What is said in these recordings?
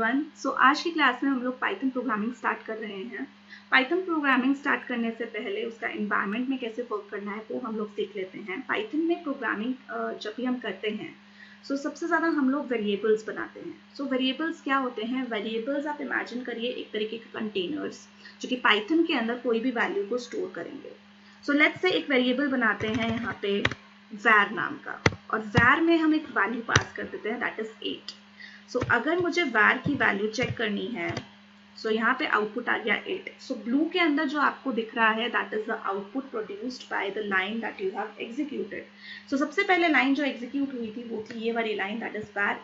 Everyone. सो आज की class में हम लोग पाइथन प्रोग्रामिंग स्टार्ट कर रहे हैं। पाइथन प्रोग्रामिंग स्टार्ट करने से पहले उसका एनवायरनमेंट में कैसे वर्क करना है वो हम लोग सीख लेते हैं। पाइथन में प्रोग्रामिंग जब भी हम करते हैं सबसे ज़्यादा हम लोग वेरिएबल्स बनाते हैं। वेरिएबल्स क्या होते हैं? वेरिएबल्स आप इमेजिन करिए एक तरीके के कंटेनर्स जो कि पाइथन के अंदर कोई भी वैल्यू को स्टोर करेंगे। लेट्स से एक वेरिएबल बनाते हैं यहाँ पे var नाम का, और var में हम एक वैल्यू पास कर देते हैं दैट इज 8। अगर मुझे var की वैल्यू चेक करनी है यहाँ पे आउटपुट आ गया 8। ब्लू के अंदर जो आपको दिख रहा है that is the output produced by the line that you have executed. सबसे पहले लाइन जो एग्जीक्यूट हुई थी वो थी ये वाली लाइन दैट इज var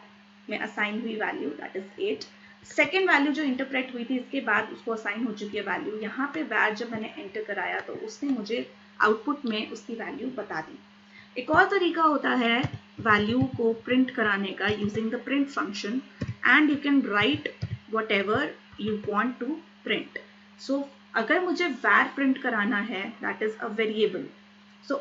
में असाइन हुई value that is 8। Second value जो इंटरप्रेट हुई थी इसके बाद उसको असाइन हो चुकी है वैल्यू। यहाँ पे var जब मैंने एंटर कराया तो उसने मुझे आउटपुट में उसकी वैल्यू बता दी। एक और तरीका होता है वैल्यू को प्रिंट कराने का using the print function, and you can write whatever you want to print. अगर मुझे var प्रिंट कराना है दैट इज अ वेरिएबल,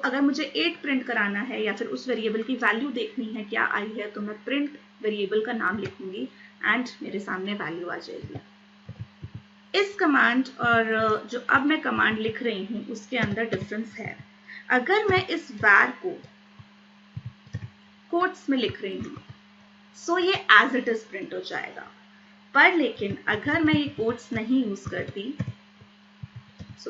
अगर मुझे 8 प्रिंट कराना है या फिर उस वेरिएबल की वैल्यू देखनी है क्या आई है, तो मैं प्रिंट वेरिएबल का नाम लिखूंगी एंड मेरे सामने वैल्यू आ जाएगी। इस कमांड और जो अब मैं कमांड लिख रही हूँ उसके अंदर डिफरेंस है। अगर मैं इस var को कोट्स में लिख रही हूँ ये एज इट इज प्रिंट हो जाएगा, पर लेकिन अगर मैं ये कोट्स नहीं यूज करती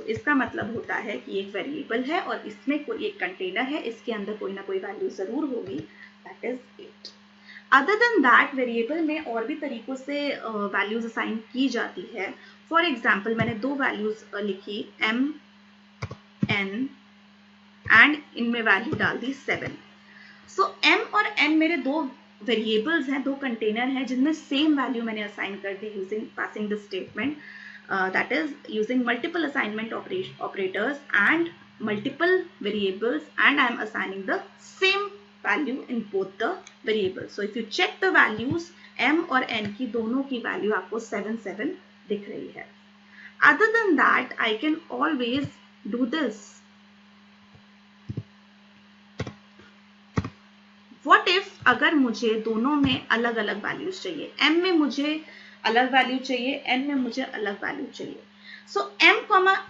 इसका मतलब होता है कि एक वेरिएबल है और इसमें कोई एक कंटेनर है, इसके अंदर कोई ना कोई वैल्यू जरूर होगी that is 8। Other than that variable में और भी तरीकों से वैल्यूज असाइन की जाती है। फॉर एग्जाम्पल मैंने दो वैल्यूज लिखी m n एंड इनमें वैल्यू डाल दी 7। m और n मेरे दो वेरिएबल्स हैं, दो कंटेनर हैं जिनमें सेम वैल्यू मैंने असाइन कर दी using passing the statement that is using multiple assignment operators and multiple variables, and I am assigning the same value in both the variables. If you check the values m और n की दोनों की value आपको 7 7 दिख रही है। Other than that, I can always do this. What if अगर मुझे दोनों में अलग अलग वैल्यूज चाहिए, m में मुझे अलग वैल्यू चाहिए, n में मुझे अलग वैल्यू चाहिए। m,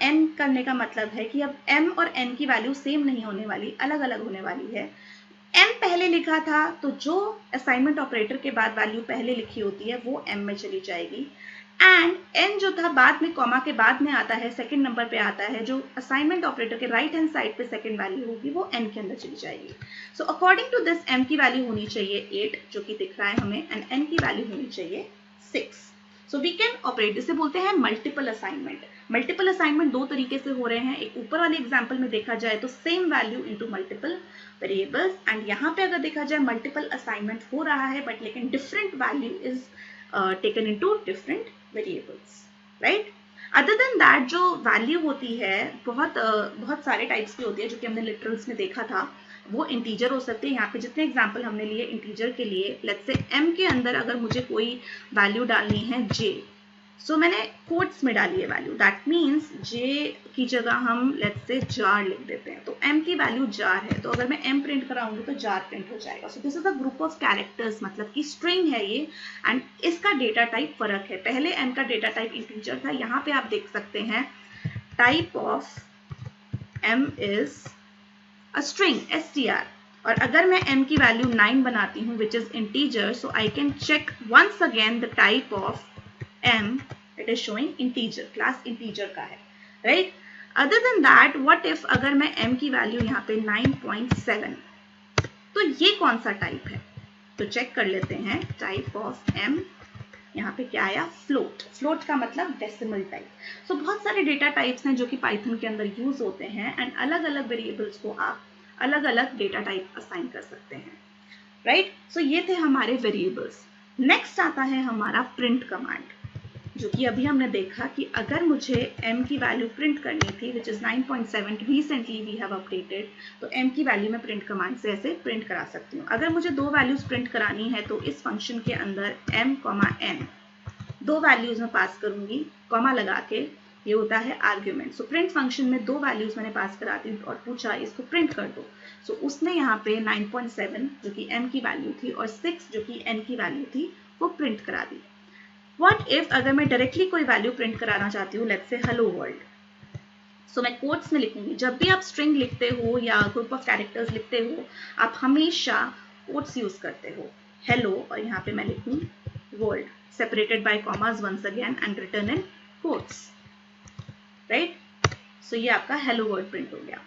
n करने का मतलब है कि अब m और n की वैल्यू सेम नहीं होने वाली, अलग अलग होने वाली है। m पहले लिखा था तो जो असाइनमेंट ऑपरेटर के बाद वैल्यू पहले लिखी होती है वो m में चली जाएगी, एंड n जो था बाद में कॉमा के बाद में आता है, सेकंड नंबर पे आता है, जो असाइनमेंट ऑपरेटर के राइट हैंड साइड पे सेकंड वैल्यू होगी वो n के अंदर चली जाएगी। अकॉर्डिंग टू दिस m की वैल्यू होनी चाहिए 8 जो कि दिख रहा है हमें, एंड n की वैल्यू होनी चाहिए 6। वी कैन ऑपरेट, इसे बोलते हैं मल्टीपल असाइनमेंट। मल्टीपल असाइनमेंट दो तरीके से हो रहे हैं। एक ऊपर वाले एग्जाम्पल में देखा जाए तो same value into multiple variables, and यहाँ पे अगर देखा जाए मल्टीपल असाइनमेंट हो रहा है बट लेकिन different value is taken into different variables, right. Other than that जो वैल्यू होती है बहुत सारे टाइप्स की होती है जो कि हमने लिटरल्स में देखा था। वो इंटीजर हो सकते हैं। यहाँ पे जितने एग्जाम्पल हमने लिए इंटीजर के लिए, लेट्स से m के अंदर अगर मुझे कोई वैल्यू डालनी है j, मैंने कोट्स में डाली है वैल्यू, दैट मीन्स j की जगह हम लेट्स से जार लिख देते हैं, तो m की वैल्यू जार है, तो अगर मैं m प्रिंट कराऊंगी तो जार प्रिंट हो जाएगा। This is a group of characters, मतलब कि स्ट्रिंग है ये, एंड इसका डेटा टाइप फर्क है। पहले m का डेटा टाइप इंटीजर था, यहाँ पे आप देख सकते हैं type of m is a string str, और अगर मैं m की वैल्यू 9 बनाती हूँ which is integer, so I can check once again the type of m, it is showing integer, class integer का है, right। other than that what if अगर मैं m की वैल्यू यहाँ पे 9.7, तो ये कौन सा टाइप है, तो चेक कर लेते हैं। टाइप ऑफ m यहाँ पे क्या आया, फ्लोट। फ्लोट का मतलब डेसिमल टाइप। बहुत सारे डेटा टाइप्स हैं जो कि पाइथन के अंदर यूज होते हैं, एंड अलग अलग वेरिएबल्स को आप अलग अलग डेटा टाइप असाइन कर सकते हैं, राइट। ये थे हमारे वेरिएबल्स। नेक्स्ट आता है हमारा प्रिंट कमांड, जो कि अभी हमने देखा कि अगर मुझे m की वैल्यू प्रिंट करनी थी which is 9.7, recently we have updated, तो m की वैल्यू मैं प्रिंट कमांड से ऐसे प्रिंट करा सकती हूँ। अगर मुझे दो वैल्यूज प्रिंट करानी है तो इस फंक्शन के अंदर m, n दो वैल्यूज में पास करूंगी, कॉमा लगा के, ये होता है आर्ग्यूमेंट। प्रिंट फंक्शन में दो वैल्यूज मैंने पास करा दी और पूछा इसको प्रिंट कर दो। उसने यहाँ पे 9.7 जो कि m की वैल्यू थी और 6 जो कि n की वैल्यू थी वो प्रिंट करा दी। व्हाट इफ अगर मैं डायरेक्टली कोई वैल्यू प्रिंट कराना चाहती हूँ, लेट्स से हेलो वर्ल्ड, सो मैं कोट्स में लिखूंगी। जब भी आप स्ट्रिंग लिखते हो या ग्रुप ऑफ कैरेक्टर्स लिखते हो, आप हमेशा कोट्स यूज करते हो, हेलो और यहाँ पे मैं लिखूं world, separated by commas once again and return in quotes, right. So ये आपका हेलो वर्ल्ड प्रिंट हो गया।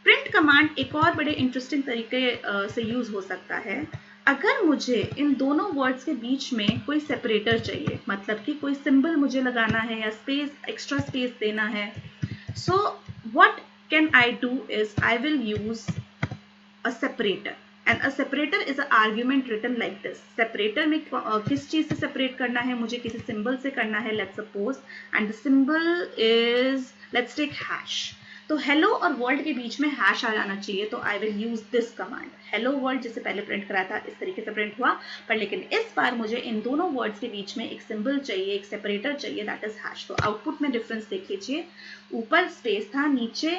प्रिंट कमांड एक और बड़े इंटरेस्टिंग तरीके से यूज हो सकता है। अगर मुझे इन दोनों वर्ड्स के बीच में कोई सेपरेटर चाहिए, मतलब कि कोई सिंबल मुझे लगाना है या स्पेस, एक्स्ट्रा स्पेस देना है, so what can I do is I will use a separator, and a separator is an argument written like this. separator में किस चीज से सेपरेट करना है, मुझे किसी सिंबल से करना है, let's suppose, and the symbol is, let's take hash. तो हेलो और वर्ल्ड के बीच में हैश आ जाना चाहिए, तो I will use this command. Hello world जिसे पहले प्रिंट कराया था इस तरीके से प्रिंट हुआ, पर लेकिन इस बार मुझे इन दोनों वर्ड्स के बीच में एक सिंबल चाहिए, एक सेपरेटर चाहिए, दैट इज हैश। तो आउटपुट में डिफरेंस देख लीजिए, ऊपर स्पेस था, नीचे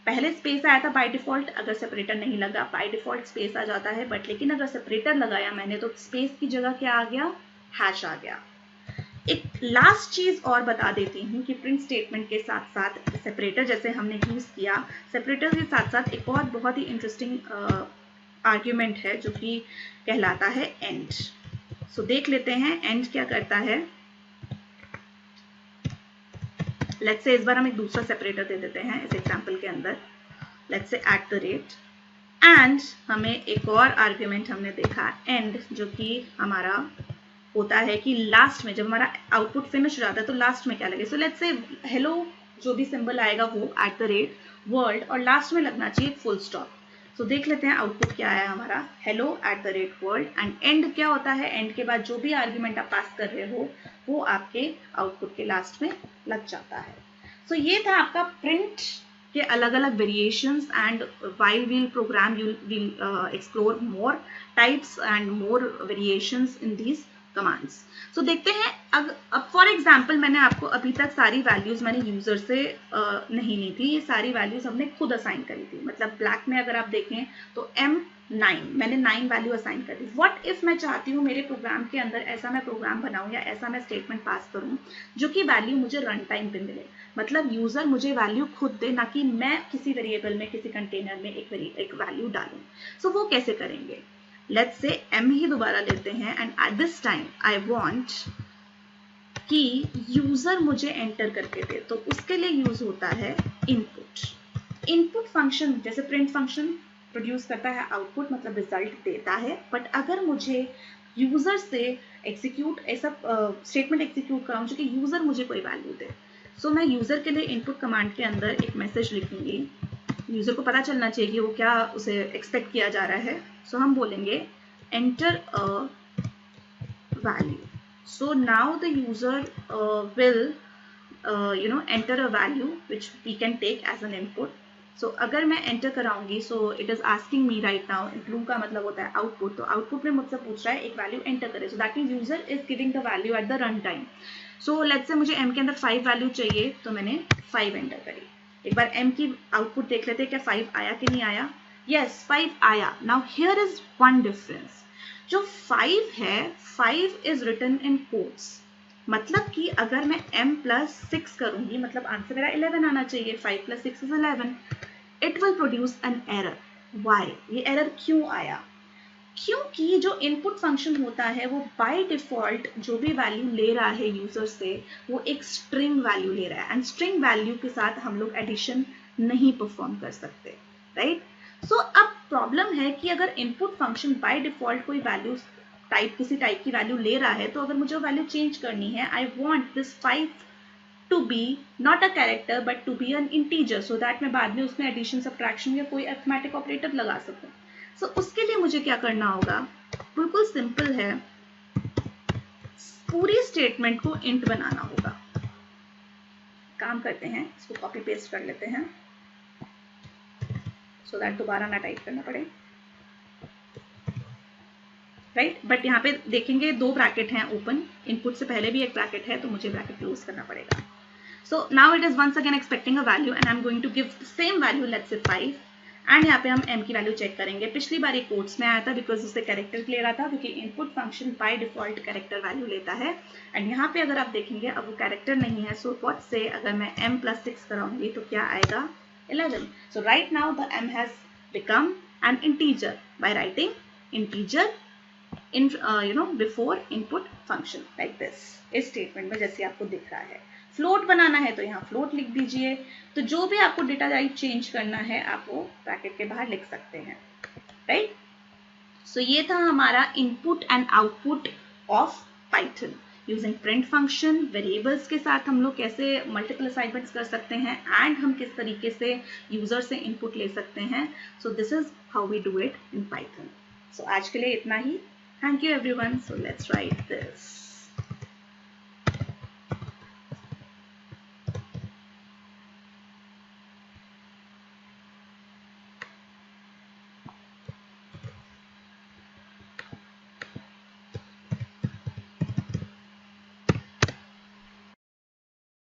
पहले स्पेस आया था बाय डिफॉल्ट, अगर सेपरेटर नहीं लगा बाय डिफॉल्ट स्पेस आ जाता है, बट लेकिन अगर सेपरेटर लगाया मैंने तो स्पेस की जगह क्या आ गया, हैश आ गया। एक लास्ट चीज और बता देती हूँ कि प्रिंट स्टेटमेंट के साथ साथ सेपरेटर जैसे हमने यूज किया, सेपरेटर के साथ साथ एक और बहुत ही इंटरेस्टिंग आर्ग्यूमेंट है जो कि कहलाता है एंड। सो देख लेते हैं एंड क्या करता है। लेट्स से इस बार हम एक दूसरा सेपरेटर दे देते हैं इस एग्जांपल के अंदर, लेट्स से @ एंड हमें एक और आर्ग्यूमेंट हमने देखा एंड, जो कि हमारा होता है कि लास्ट में जब हमारा आउटपुट फिनिश हो जाता है तो लास्ट में क्या लगे। सो लेट्स से हेलो जो भी सिंबल आएगा वो @ वर्ल्ड और लास्ट में लगना चाहिए फुल स्टॉप। सो देख लेते हैं आउटपुट क्या आया हमारा, हेलो @ वर्ल्ड, एंड एंड क्या होता है, एंड के बाद जो भी आर्ग्यूमेंट आप पास कर रहे हो वो आपके आउटपुट के लास्ट में लग जाता है। सो ये था आपका प्रिंट के अलग अलग variations, and while we'll program we'll explore more types and more variations in these commands. So देखते हैं अब फॉर एग्जाम्पल मैंने आपको अभी तक सारी वैल्यूज मैंने यूजर से नहीं ली थी, ये सारी वैल्यूज हमने खुद असाइन करी थी। मतलब ब्लैक में अगर आप देखें तो M9 मैंने 9 वैल्यू असाइन कर दी। व्हाट इफ मैं चाहती हूँ मेरे प्रोग्राम के अंदर ऐसा मैं प्रोग्राम बनाऊं या ऐसा मैं स्टेटमेंट पास करूं जो कि वैल्यू मुझे रन टाइम पे मिले, मतलब यूजर मुझे वैल्यू खुद दे, ना कि मैं किसी वेरिएबल में किसी कंटेनर में एक वैल्यू डालूं। सो वो कैसे करेंगे, लेट्स से m ही दोबारा लेते हैं, and at this time I want कि यूजर मुझे एंटर करके दे, तो उसके लिए यूज होता है इनपुट। इनपुट फंक्शन जैसे प्रिंट फंक्शन प्रोड्यूस करता है आउटपुट, मतलब रिजल्ट देता है, बट अगर मुझे यूजर से एग्जीक्यूट ऐसा स्टेटमेंट एग्जीक्यूट कराऊं जो कि यूजर मुझे कोई वैल्यू दे, सो मैं यूजर के लिए इनपुट कमांड के अंदर एक मैसेज लिखूंगी। यूजर को पता चलना चाहिए कि वो क्या उसे एक्सपेक्ट किया जा रहा है। सो हम बोलेंगे enter a value. So now the user will enter a value which we can take as an input. So अगर मैं एंटर कराऊंगी, so it is asking me right now, blue का मतलब होता है आउटपुट, तो आउटपुट में मुझसे पूछ रहा है एक वैल्यू एंटर करे। So that means user is giving the value at the run time. So let's say मुझे m के अंदर 5 वैल्यू चाहिए, तो मैंने 5 एंटर करी। एक बार m की आउटपुट देख लेते हैं, क्या 5 आया कि नहीं आया। यस 5 आया। Now here is one difference, जो 5 है 5 इज रिटन इन कोट्स, मतलब कि अगर मैं m+6 करूंगी मतलब आंसर मेरा 11 आना चाहिए, 5 + 6 is 11। It will produce an error. Why, ये एरर क्यों आया, क्योंकि जो इनपुट फंक्शन होता है वो बाय डिफॉल्ट जो भी वैल्यू ले रहा है यूजर से वो एक स्ट्रिंग वैल्यू ले रहा है, एंड स्ट्रिंग वैल्यू के साथ हम लोग एडिशन नहीं परफॉर्म कर सकते, राइट। सो अब प्रॉब्लम है कि अगर इनपुट फंक्शन बाय डिफॉल्ट कोई वैल्यू किसी टाइप की वैल्यू ले रहा है, तो अगर मुझे वैल्यू चेंज करनी है, I want this 5 to be not a character but to be an integer, so that मैं बाद में उसमें एडिशन सब्ट्रैक्शन या कोई अरिथमेटिक ऑपरेटर लगा सकूं। सो उसके लिए मुझे क्या करना होगा, बिल्कुल सिंपल है, पूरी स्टेटमेंट को इंट बनाना होगा। काम करते हैं, इसको कॉपी पेस्ट कर लेते हैं सो दैट दोबारा ना टाइप करना पड़े, राइट। बट यहाँ पे देखेंगे 2 ब्रैकेट हैं ओपन, इनपुट से पहले भी एक ब्रैकेट है तो मुझे ब्रैकेट क्लोज करना पड़ेगा। So now it is once again expecting a value and I'm going to give the same value, let's say 5, and यहाँ पे हम m की वैल्यू चेक करेंगे। पिछली बार एक कोट्स में आया था बिकॉज उससे कैरेक्टर ले रहा था, क्योंकि input function by default character value लेता है। एंड यहाँ पे अगर आप देखेंगे अब वो कैरेक्टर नहीं है, सो व्हाट से अगर मैं m + 6 कराऊंगी तो क्या आएगा 11। So right now the m has become an integer by writing integer in before input function like this। इस स्टेटमेंट में जैसे आपको दिख रहा है। फ्लोट बनाना है तो यहाँ फ्लोट लिख दीजिए। तो जो भी आपको डेटा टाइप चेंज करना है आप वो ब्रैकेट के बाहर लिख सकते हैं, राइट। सो ये था हमारा input and output of Python. Using print function variables के साथ हम लोग कैसे मल्टीपल असाइनमेंट्स कर सकते हैं एंड हम किस तरीके से यूजर से इनपुट ले सकते हैं। So this is how we do it in Python. So आज के लिए इतना ही। Thank you everyone. So let's write this.